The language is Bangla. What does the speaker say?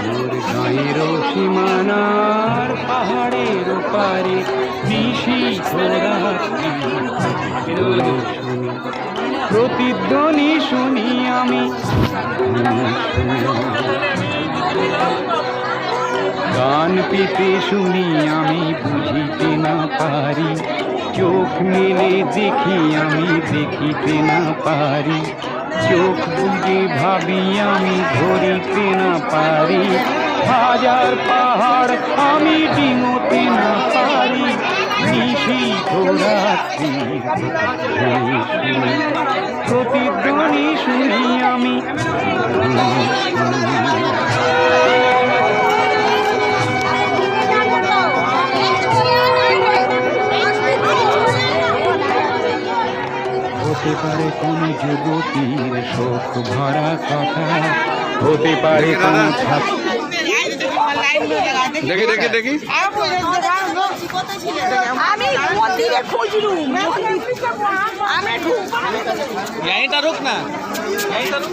মোর গাঁয়ের সীমানার পাহাড়ের পারে নিশীথ রাত্রি শুনি, প্রতিধ্বনি শুনি আমি, গান পেতে শুনি আমি, বুঝিতে না পারি, চোখ মেলে দেখি আমি, দেখিতে না পারি, চোখ বুঝে ভাবি আমি, ধরিতে না পারি, হাজার পাহাড় আমি ডিঙোতে না পারি, নিশীথ রাত্রি প্রতিধ্বনি শুনি আমি। হতে পারে কোন যুবতীর শোক ভরা কথা, হতে পারে কোন দেখি দেখি দেখি यहीं तो रुक ना, यहीं तो रुक।